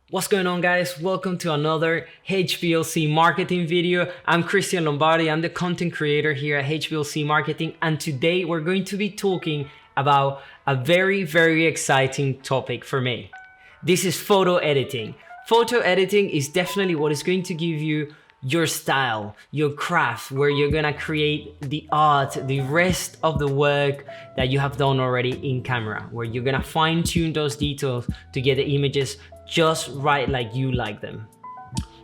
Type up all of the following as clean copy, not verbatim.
What's going on, guys? Welcome to another HPLC marketing video. I'm Christian Lombardi. I'm the content creator here at HPLC Marketing, and today we're going to be talking about a very exciting topic for me. This is photo editing. Photo editing is definitely what is going to give you your style, your craft, where you're gonna create the art, the rest of the work that you have done already in camera, where you're gonna fine tune those details to get the images just right like you like them.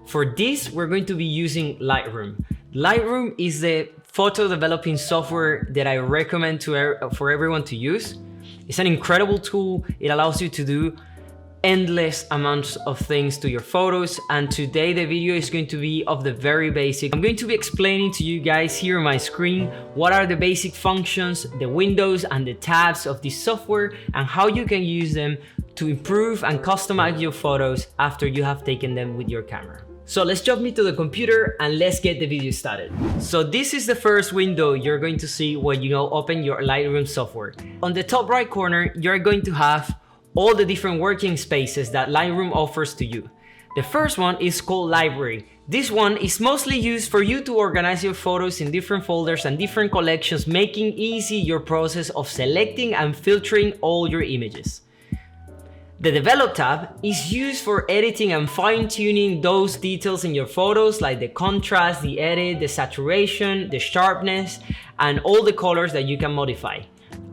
For this, we're going to be using Lightroom. Lightroom is the photo developing software that I recommend for everyone to use. It's an incredible tool. It allows you to do endless amounts of things to your photos, and today the video is going to be of the very basic. I'm going to be explaining to you guys here on my screen what are the basic functions, the windows and the tabs of this software, and how you can use them to improve and customize your photos after you have taken them with your camera. So let's jump into the computer and let's get the video started. So this is the first window you're going to see when you open your Lightroom software. On the top right corner, you're going to have all the different working spaces that Lightroom offers to you. The first one is called Library. This one is mostly used for you to organize your photos in different folders and different collections, making easy your process of selecting and filtering all your images. The Develop tab is used for editing and fine-tuning those details in your photos, like the contrast, the edit, the saturation, the sharpness, and all the colors that you can modify.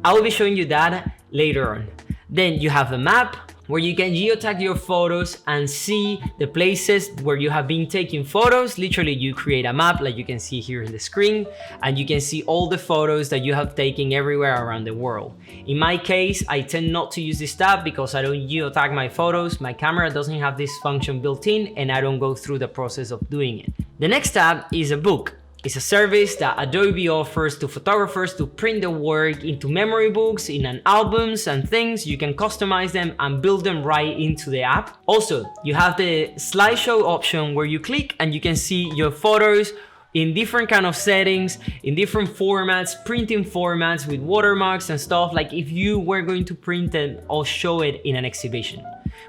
I will be showing you that later on. Then you have a map where you can geotag your photos and see the places where you have been taking photos. Literally, you create a map like you can see here in the screen, and you can see all the photos that you have taken everywhere around the world. In my case, I tend not to use this tab because I don't geotag my photos. My camera doesn't have this function built in, and I don't go through the process of doing it. The next tab is a book. It's a service that Adobe offers to photographers to print the work into memory books, in albums and things. You can customize them and build them right into the app. Also, you have the slideshow option where you click and you can see your photos in different kind of settings, in different formats, printing formats with watermarks and stuff, like if you were going to print it or show it in an exhibition,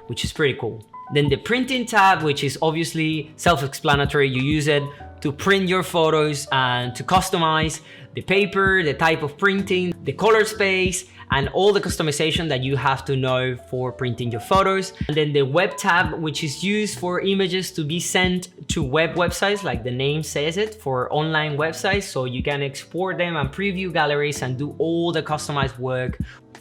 which is pretty cool. Then the printing tab, which is obviously self-explanatory. You use it to print your photos and to customize the paper, the type of printing, the color space, and all the customization that you have to know for printing your photos. And then the web tab, which is used for images to be sent to websites, like the name says it, for online websites. So you can export them and preview galleries and do all the customized work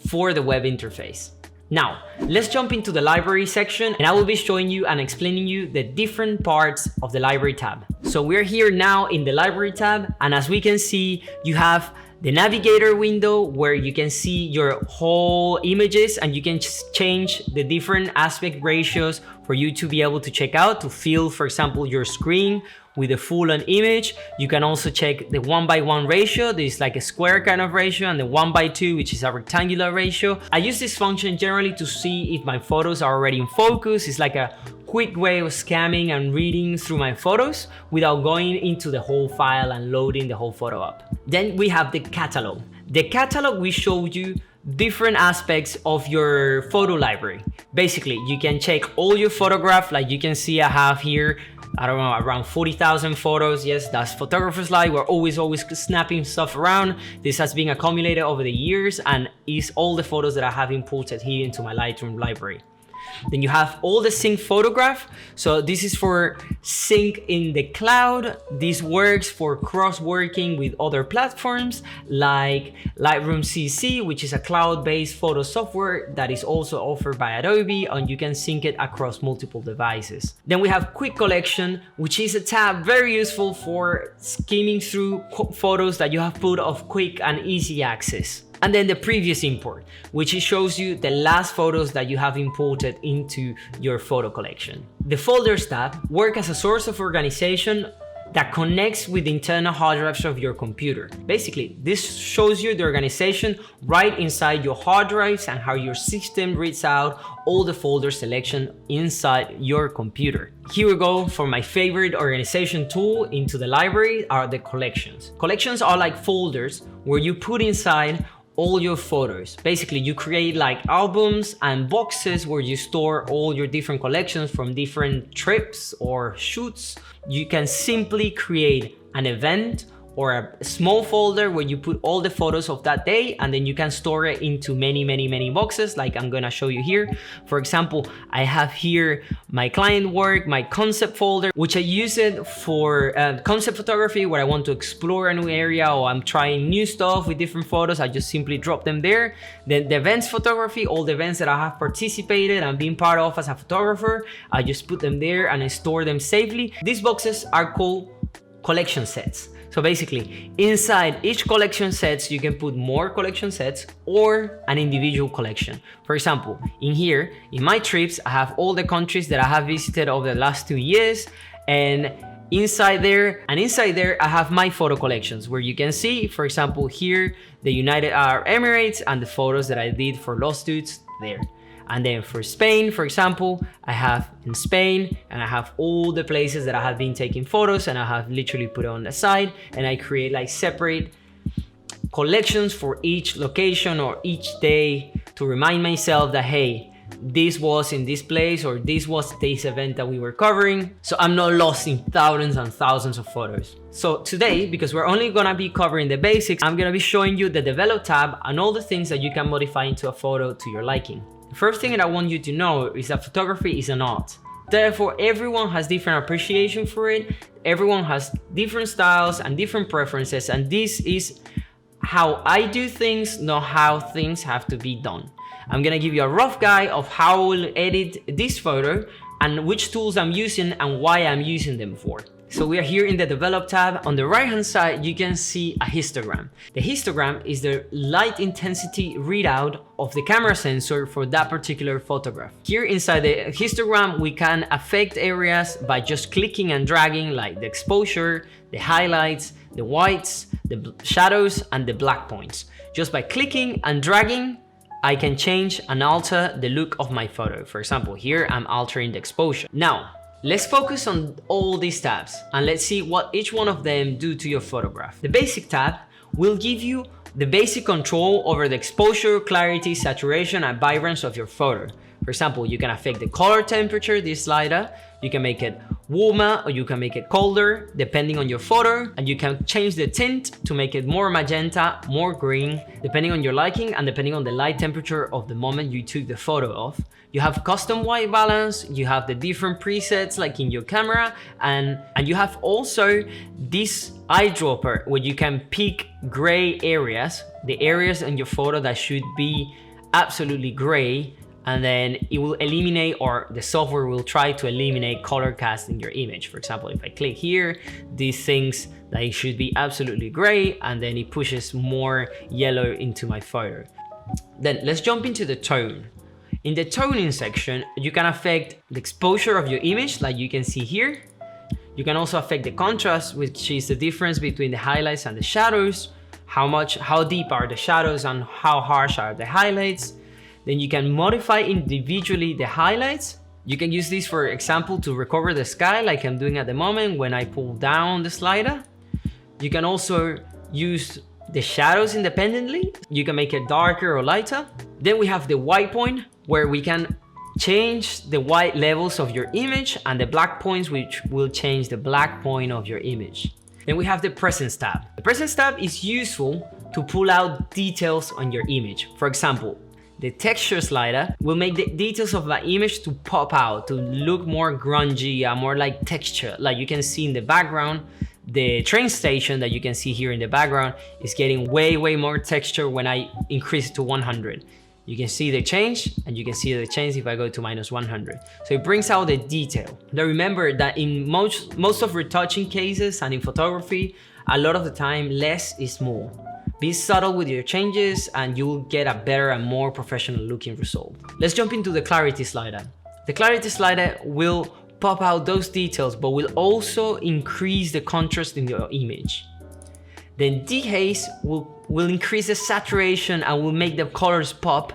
for the web interface. Now, let's jump into the library section, and I will be showing you and explaining you the different parts of the library tab. So we're here now in the library tab, and as we can see, you have the navigator window where you can see your whole images, and you can change the different aspect ratios for you to be able to check out, to fill, for example, your screen with a full-on image. You can also check the 1:1 ratio. This is like a square kind of ratio, and the 1:2, which is a rectangular ratio. I use this function generally to see if my photos are already in focus. It's like a quick way of scanning and reading through my photos without going into the whole file and loading the whole photo up. Then we have the catalog. The catalog will show you different aspects of your photo library. Basically, you can check all your photographs, like you can see I have here, I don't know, around 40,000 photos. Yes, that's photographer's life. We're always snapping stuff around. This has been accumulated over the years and is all the photos that I have imported here into my Lightroom library. Then you have all the sync photograph. So this is for sync in the cloud. This works for cross-working with other platforms like Lightroom CC, which is a cloud-based photo software that is also offered by Adobe, and you can sync it across multiple devices. Then we have Quick Collection, which is a tab very useful for skimming through photos that you have put of quick and easy access. And then the previous import, which shows you the last photos that you have imported into your photo collection. The folders tab works as a source of organization that connects with the internal hard drives of your computer. Basically, this shows you the organization right inside your hard drives and how your system reads out all the folder selection inside your computer. Here we go for my favorite organization tool into the library are the collections. Collections are like folders where you put inside all your photos. Basically, you create like albums and boxes where you store all your different collections from different trips or shoots. You can simply create an event or a small folder where you put all the photos of that day, and then you can store it into many boxes like I'm gonna show you here. For example, I have here my client work, my concept folder, which I use it for concept photography where I want to explore a new area or I'm trying new stuff with different photos. I just simply drop them there. Then the events photography, all the events that I have participated and been part of as a photographer, I just put them there and I store them safely. These boxes are called collection sets. So basically, inside each collection sets, you can put more collection sets or an individual collection. For example, in here, in my trips, I have all the countries that I have visited over the last 2 years, and inside there, I have my photo collections where you can see, for example, here, the United Arab Emirates and the photos that I did for Lost Dudes there. And then for Spain, for example, I have in Spain and I have all the places that I have been taking photos, and I have literally put it on the side, and I create like separate collections for each location or each day to remind myself that, hey, this was in this place or this was this event that we were covering. So I'm not lost in thousands and thousands of photos. So today, because we're only gonna be covering the basics, I'm gonna be showing you the Develop tab and all the things that you can modify into a photo to your liking. The first thing that I want you to know is that photography is an art. Therefore, everyone has different appreciation for it. Everyone has different styles and different preferences. And this is how I do things, not how things have to be done. I'm gonna give you a rough guide of how I will edit this photo and which tools I'm using and why I'm using them for. So we are here in the Develop tab. On the right hand side, you can see a histogram. The histogram is the light intensity readout of the camera sensor for that particular photograph. Here inside the histogram, we can affect areas by just clicking and dragging, like the exposure, the highlights, the whites, the shadows, and the black points. Just by clicking and dragging, I can change and alter the look of my photo. For example, here I'm altering the exposure. Now, let's focus on all these tabs and let's see what each one of them do to your photograph. The basic tab will give you the basic control over the exposure, clarity, saturation, and vibrance of your photo. For example, you can affect the color temperature, this slider. You can make it warmer or you can make it colder depending on your photo, and you can change the tint to make it more magenta, more green, depending on your liking and depending on the light temperature of the moment you took the photo of. You have custom white balance, you have the different presets like in your camera, and you have also this eyedropper where you can pick gray areas, the areas in your photo that should be absolutely gray, and then it will eliminate, or the software will try to eliminate color cast in your image. For example, if I click here, these things that it should be absolutely gray, and then it pushes more yellow into my photo. Then let's jump into the tone. In the toning section, you can affect the exposure of your image, like you can see here. You can also affect the contrast, which is the difference between the highlights and the shadows, how deep are the shadows and how harsh are the highlights. Then you can modify individually the highlights. You can use this, for example, to recover the sky, like I'm doing at the moment when I pull down the slider. You can also use the shadows independently. You can make it darker or lighter. Then we have the white point, where we can change the white levels of your image, and the black points, which will change the black point of your image. Then we have the Presence tab. The Presence tab is useful to pull out details on your image. For example, the texture slider will make the details of the image to pop out, to look more grungy, more like texture. Like you can see in the background, the train station that you can see here in the background is getting way more texture when I increase it to 100. You can see the change, and you can see the change if I go to -100. So it brings out the detail. Now remember that in most of retouching cases and in photography, a lot of the time, less is more. Be subtle with your changes and you will get a better and more professional looking result. Let's jump into the clarity slider. The clarity slider will pop out those details, but will also increase the contrast in your image. Then dehaze will increase the saturation and will make the colors pop,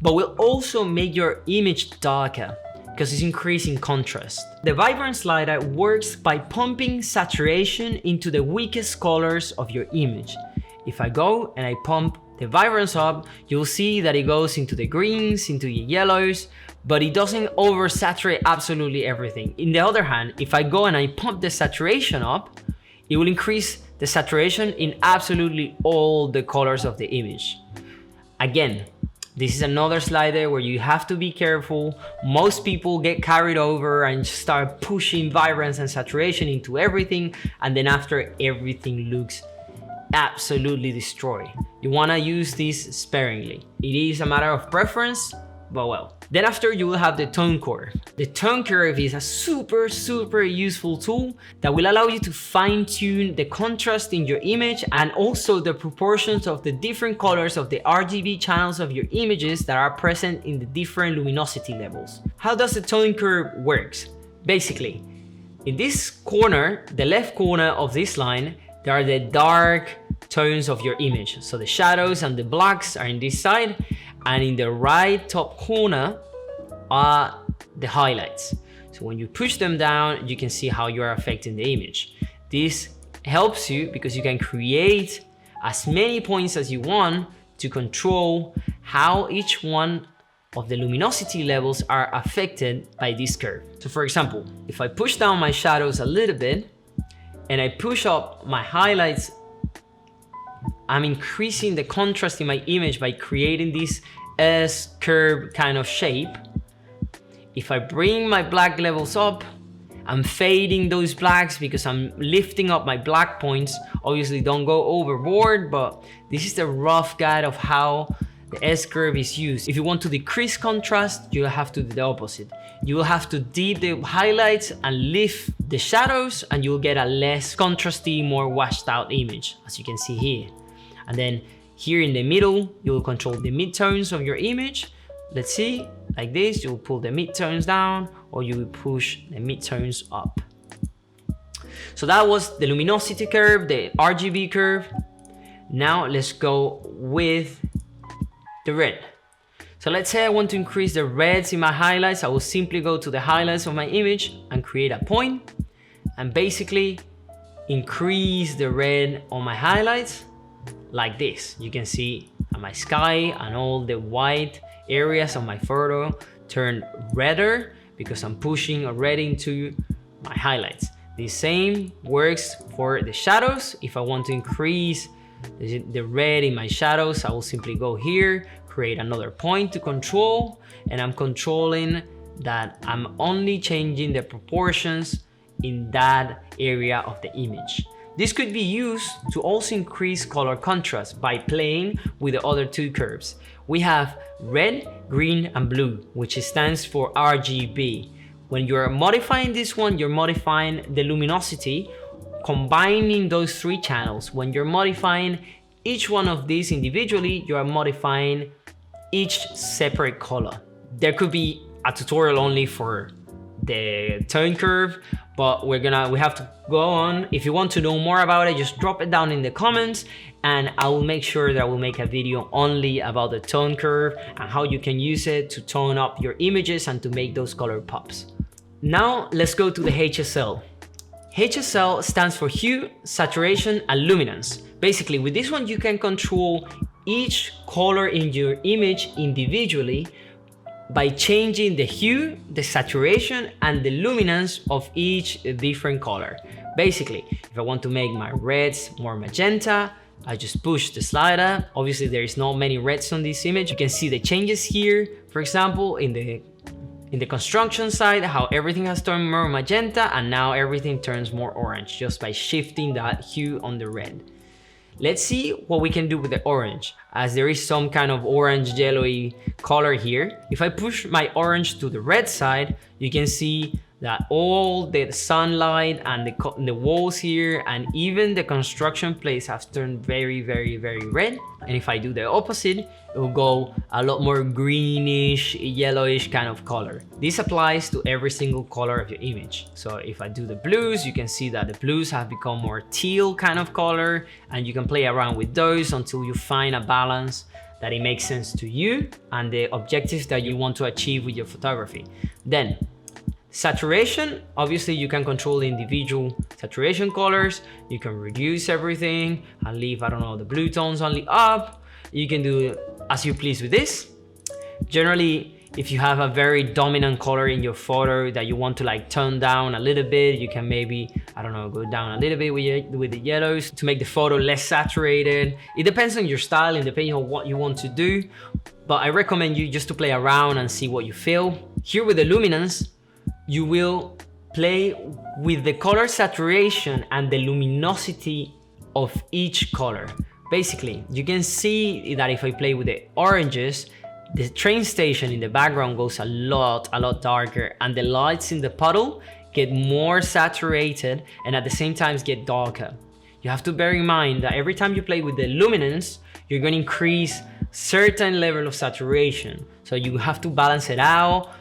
but will also make your image darker because it's increasing contrast. The vibrant slider works by pumping saturation into the weakest colors of your image. If I go and I pump the vibrance up, you'll see that it goes into the greens, into the yellows, but it doesn't oversaturate absolutely everything. In the other hand, if I go and I pump the saturation up, it will increase the saturation in absolutely all the colors of the image. Again, this is another slider where you have to be careful. Most people get carried over and start pushing vibrance and saturation into everything, and then after, everything looks absolutely destroyed. You want to use this sparingly. It is a matter of preference, but well. Then after, you will have the tone curve. The tone curve is a super useful tool that will allow you to fine tune the contrast in your image and also the proportions of the different colors of the RGB channels of your images that are present in the different luminosity levels. How does the tone curve works? Basically, in this corner, the left corner of this line, there are the dark tones of your image. So the shadows and the blacks are in this side, and in the right top corner are the highlights. So when you push them down, you can see how you are affecting the image. This helps you because you can create as many points as you want to control how each one of the luminosity levels are affected by this curve. So for example, if I push down my shadows a little bit and I push up my highlights, I'm increasing the contrast in my image by creating this S-curve kind of shape. If I bring my black levels up, I'm fading those blacks because I'm lifting up my black points. Obviously, don't go overboard, but this is the rough guide of how the S-curve is used. If you want to decrease contrast, you have to do the opposite. You will have to dip the highlights and lift the shadows, and you'll get a less contrasty, more washed out image, as you can see here. And then here in the middle, you'll control the midtones of your image. Let's see, like this, you'll pull the midtones down or you will push the midtones up. So that was the luminosity curve, the RGB curve. Now let's go with the red. So let's say I want to increase the reds in my highlights. I will simply go to the highlights of my image and create a point and basically increase the red on my highlights. Like this, you can see my sky and all the white areas of my photo turn redder because I'm pushing a red into my highlights. The same works for the shadows. If I want to increase the red in my shadows, I will simply go here, create another point to control, and I'm controlling that I'm only changing the proportions in that area of the image. This could be used to also increase color contrast by playing with the other two curves. We have red, green, and blue, which stands for RGB. When you're modifying this one, you're modifying the luminosity, combining those three channels. When you're modifying each one of these individually, you are modifying each separate color. There could be a tutorial only for the tone curve, but we have to go on. If you want to know more about it, just drop it down in the comments and I will make sure that I will make a video only about the tone curve and how you can use it to tone up your images and to make those color pops. Now let's go to the HSL. HSL stands for hue, saturation, and luminance. Basically, with this one, you can control each color in your image individually by changing the hue, the saturation, and the luminance of each different color. Basically, if I want to make my reds more magenta, I just push the slider. Obviously, there is not many reds on this image. You can see the changes here. For example, in the construction side, how everything has turned more magenta and now everything turns more orange just by shifting that hue on the red. Let's see what we can do with the orange, as there is some kind of orange yellowy color here. If I push my orange to the red side, you can see that all the sunlight and the walls here and even the construction place have turned very red. And if I do the opposite, it will go a lot more greenish, yellowish kind of color. This applies to every single color of your image. So if I do the blues, you can see that the blues have become more teal kind of color, and you can play around with those until you find a balance that it makes sense to you and the objectives that you want to achieve with your photography. Then saturation, obviously you can control the individual saturation colors. You can reduce everything and leave, I don't know, the blue tones only up. You can do as you please with this. Generally, if you have a very dominant color in your photo that you want to like tone down a little bit, you can maybe, I don't know, go down a little bit with the yellows to make the photo less saturated. It depends on your style and depending on what you want to do, but I recommend you just to play around and see what you feel. Here with the luminance, you will play with the color saturation and the luminosity of each color. Basically, you can see that if I play with the oranges, the train station in the background goes a lot darker, and the lights in the puddle get more saturated and at the same time get darker. You have to bear in mind that every time you play with the luminance, you're going to increase certain level of saturation. So you have to balance it out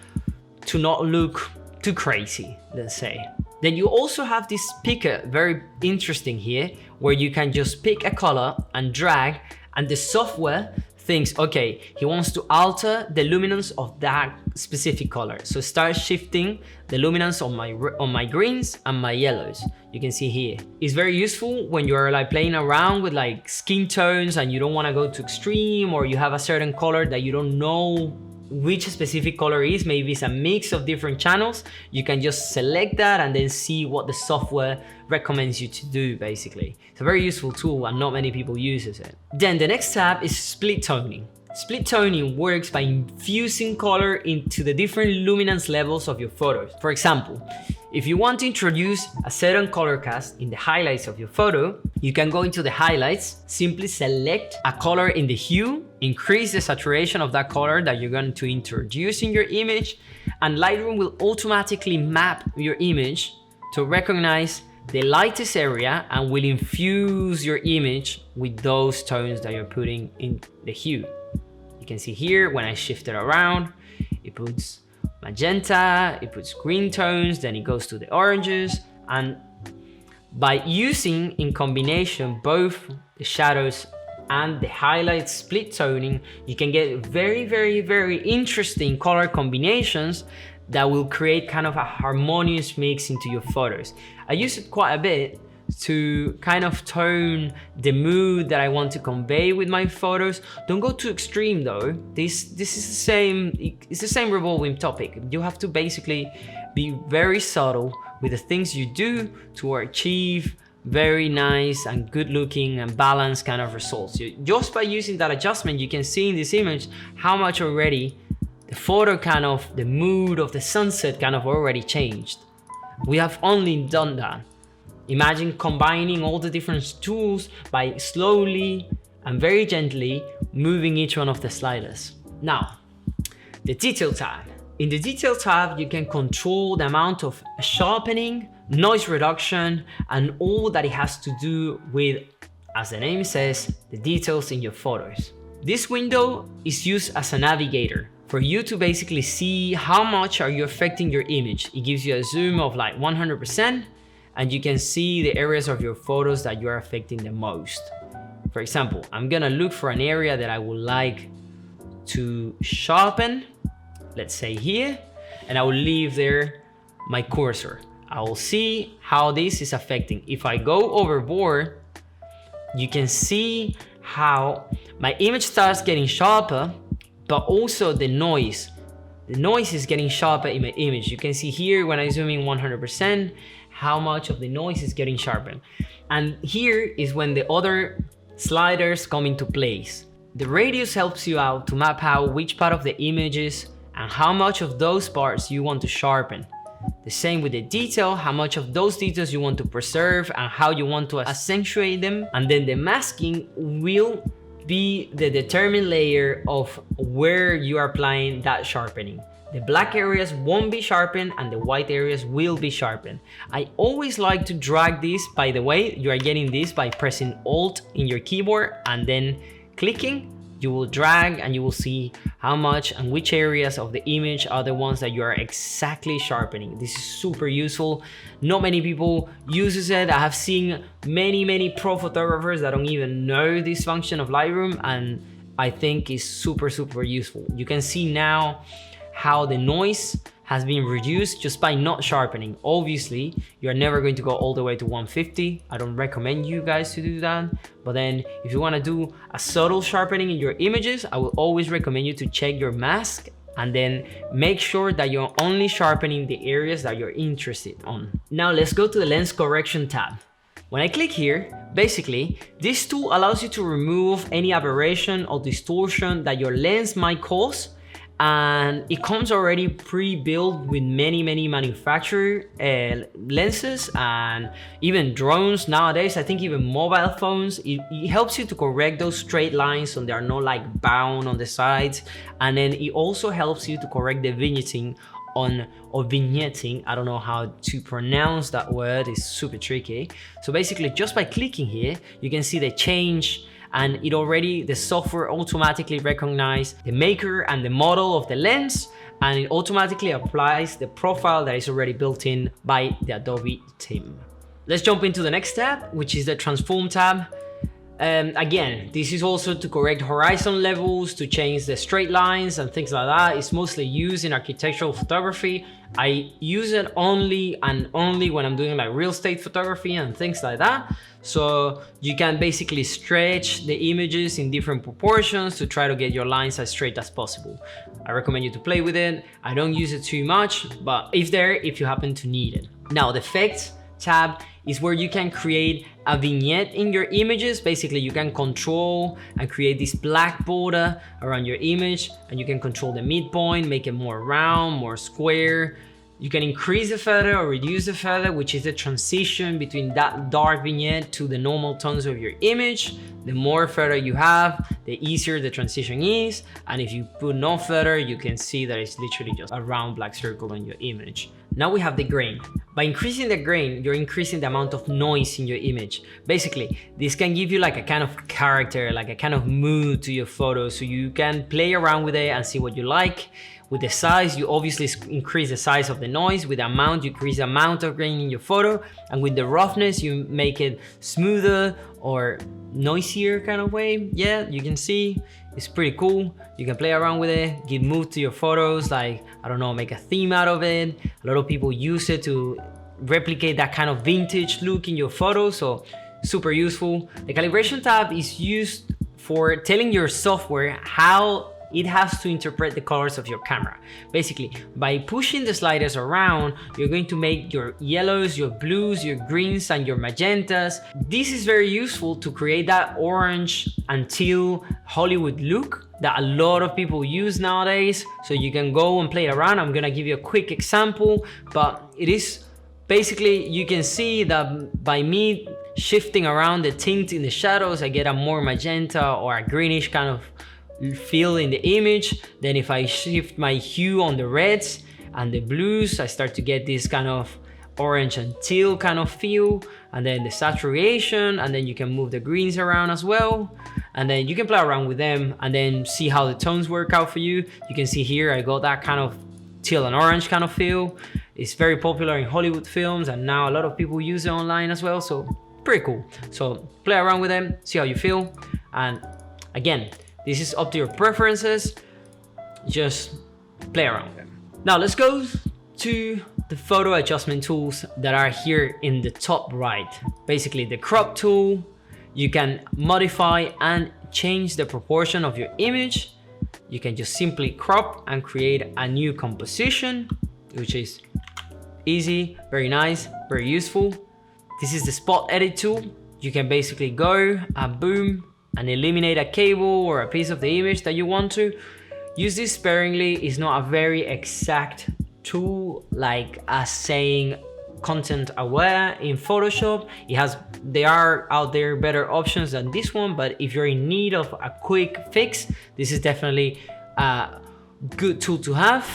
to not look too crazy, let's say. Then you also have this picker, very interesting here, where you can just pick a color and drag, and the software thinks, okay, he wants to alter the luminance of that specific color. So start shifting the luminance on my greens and my yellows. You can see here. It's very useful when you're like playing around with like skin tones and you don't want to go too extreme, or you have a certain color that you don't know which specific color is. Maybe it's a mix of different channels. You can just select that and then see what the software recommends you to do, basically. It's a very useful tool and not many people uses it. Then the next tab is split toning. Split toning works by infusing color into the different luminance levels of your photos. For example, if you want to introduce a certain color cast in the highlights of your photo, you can go into the highlights, simply select a color in the hue, increase the saturation of that color that you're going to introduce in your image, and Lightroom will automatically map your image to recognize the lightest area and will infuse your image with those tones that you're putting in the hue. You can see here when I shift it around, it puts magenta, it puts green tones, then it goes to the oranges. And by using in combination both the shadows and the highlight split toning, you can get very interesting color combinations that will create kind of a harmonious mix into your photos. I use it quite a bit to kind of tone the mood that I want to convey with my photos. Don't go too extreme though. This is it's the same revolving topic. You have to basically be very subtle with the things you do to achieve very nice and good looking and balanced kind of results. Just by using that adjustment, you can see in this image how much already the photo the mood of the sunset kind of already changed. We have only done that. Imagine combining all the different tools by slowly and very gently moving each one of the sliders. Now, the detail tab. In the detail tab, you can control the amount of sharpening, noise reduction, and all that it has to do with, as the name says, the details in your photos. This window is used as a navigator for you to basically see how much are you affecting your image. It gives you a zoom of like 100%, and you can see the areas of your photos that you are affecting the most. For example, I'm gonna look for an area that I would like to sharpen, let's say here, and I will leave there my cursor. I will see how this is affecting. If I go overboard, you can see how my image starts getting sharper, but also the noise. The noise is getting sharper in my image. You can see here when I zoom in 100%, how much of the noise is getting sharpened. And here is when the other sliders come into place. The radius helps you out to map out which part of the image is and how much of those parts you want to sharpen. The same with the detail, how much of those details you want to preserve and how you want to accentuate them. And then the masking will be the determined layer of where you are applying that sharpening. The black areas won't be sharpened and the white areas will be sharpened. I always like to drag this. By the way, you are getting this by pressing Alt in your keyboard and then clicking. You will drag and you will see how much and which areas of the image are the ones that you are exactly sharpening. This is super useful. Not many people uses it. I have seen many pro photographers that don't even know this function of Lightroom, and I think it's super useful. You can see now how the noise has been reduced just by not sharpening. Obviously, you're never going to go all the way to 150. I don't recommend you guys to do that. But then if you want to do a subtle sharpening in your images, I will always recommend you to check your mask and then make sure that you're only sharpening the areas that you're interested on. Now let's go to the lens correction tab. When I click here, basically, this tool allows you to remove any aberration or distortion that your lens might cause, and it comes already pre-built with many manufacturer lenses and even drones nowadays. I think even mobile phones, it helps you to correct those straight lines so they are not like bound on the sides, and then it also helps you to correct the vignetting or vignetting. I don't know how to pronounce that word, it's super tricky. So basically, just by clicking here, you can see the change, and the software automatically recognizes the maker and the model of the lens, and it automatically applies the profile that is already built in by the Adobe team. Let's jump into the next tab, which is the transform tab. Again, this is also to correct horizon levels, to change the straight lines and things like that. It's mostly used in architectural photography. I use it only when I'm doing like real estate photography and things like that. So you can basically stretch the images in different proportions to try to get your lines as straight as possible. I recommend you to play with it. I don't use it too much, but if you happen to need it. Now the effects tab is where you can create a vignette in your images. Basically, you can control and create this black border around your image, and you can control the midpoint, make it more round, more square. You can increase the feather or reduce the feather, which is the transition between that dark vignette to the normal tones of your image. The more feather you have, the easier the transition is. And if you put no feather, you can see that it's literally just a round black circle on your image. Now we have the grain. By increasing the grain, you're increasing the amount of noise in your image. Basically, this can give you like a kind of character, like a kind of mood to your photo, so you can play around with it and see what you like. With the size, you obviously increase the size of the noise. With the amount, you increase the amount of grain in your photo. And with the roughness, you make it smoother or noisier kind of way. Yeah, you can see it's pretty cool. You can play around with it, give mood to your photos, like, I don't know, make a theme out of it. A lot of people use it to replicate that kind of vintage look in your photos, so super useful. The calibration tab is used for telling your software how it has to interpret the colors of your camera. Basically, by pushing the sliders around, you're going to make your yellows, your blues, your greens, and your magentas. This is very useful to create that orange and teal Hollywood look that a lot of people use nowadays. So you can go and play around. I'm gonna give you a quick example, but it is basically, you can see that by me shifting around the tint in the shadows, I get a more magenta or a greenish kind of feel in the image. Then if I shift my hue on the reds and the blues, I start to get this kind of orange and teal kind of feel, and then the saturation, and then you can move the greens around as well, and then you can play around with them and then see how the tones work out for you. You can see here I got that kind of teal and orange kind of feel. It's very popular in Hollywood films, and now a lot of people use it online as well, so pretty cool. So play around with them, see how you feel, and again, this is up to your preferences. Just play around with them. Now let's go to the photo adjustment tools that are here in the top right. Basically the crop tool, you can modify and change the proportion of your image. You can just simply crop and create a new composition, which is easy, very nice, very useful. This is the spot edit tool. You can basically go and boom, and eliminate a cable or a piece of the image that you want to. Use this sparingly. It's not a very exact tool like as saying content aware in Photoshop. There are out there better options than this one, but if you're in need of a quick fix, this is definitely a good tool to have.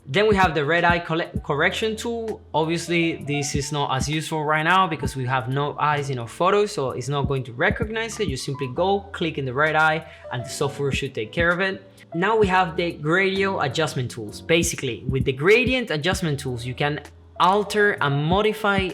Then we have the red eye correction tool. Obviously, this is not as useful right now because we have no eyes in our photos, so it's not going to recognize it. You simply go, click in the red eye, and the software should take care of it. Now we have the gradient adjustment tools. Basically, with the gradient adjustment tools, you can alter and modify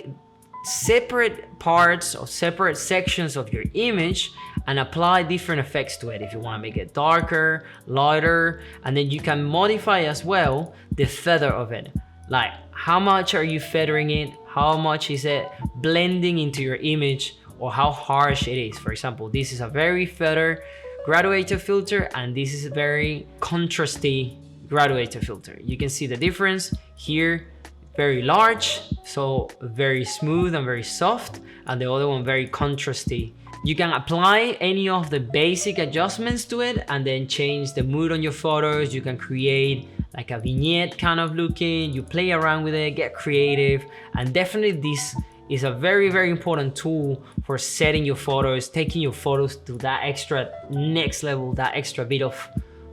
separate parts or separate sections of your image and apply different effects to it. If you want to make it darker, lighter, and then you can modify as well the feather of it. Like, how much are you feathering it? How much is it blending into your image, or how harsh it is? For example, this is a very feather graduated filter, and this is a very contrasty graduated filter. You can see the difference here, very large, so very smooth and very soft, and the other one very contrasty. You can apply any of the basic adjustments to it and then change the mood on your photos. You can create like a vignette kind of looking, you play around with it, get creative, and definitely this is a very, very important tool for setting your photos, taking your photos to that extra next level, that extra bit of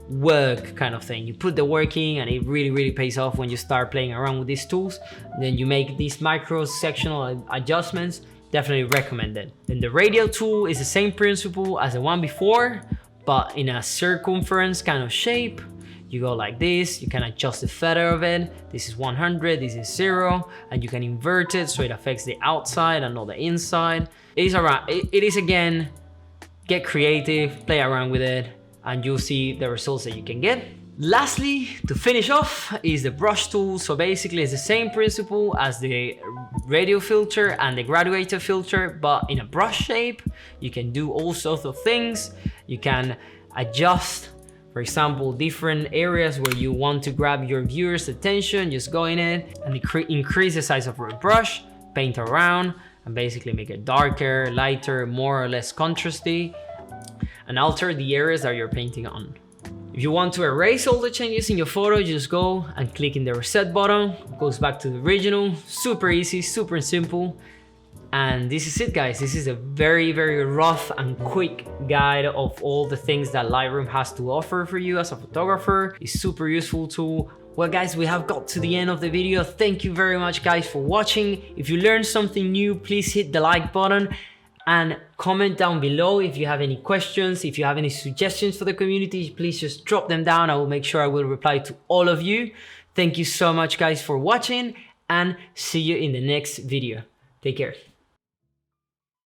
work kind of thing. You put the work in and it really, really pays off when you start playing around with these tools. Then you make these micro sectional adjustments. Definitely recommended. Then the radial tool is the same principle as the one before, but in a circumference kind of shape. You go like this, you can adjust the feather of it. This is 100, this is 0, and you can invert it so it affects the outside and not the inside. It is again, get creative, play around with it, and you'll see the results that you can get. Lastly, to finish off, is the brush tool. So basically it's the same principle as the radial filter and the graduated filter, but in a brush shape. You can do all sorts of things. You can adjust, for example, different areas where you want to grab your viewer's attention. Just go in it and increase the size of your brush, paint around, and basically make it darker, lighter, more or less contrasty, and alter the areas that you're painting on. If you want to erase all the changes in your photo, just go and click in the reset button. It goes back to the original. Super easy, super simple. And this is it, guys. This is a very, very rough and quick guide of all the things that Lightroom has to offer for you as a photographer. It's a super useful tool. Well, guys, we have got to the end of the video. Thank you very much, guys, for watching. If you learned something new, please hit the like button and comment down below if you have any questions. If you have any suggestions for the community, please just drop them down. I will make sure I will reply to all of you. Thank you so much, guys, for watching, and see you in the next video. Take care.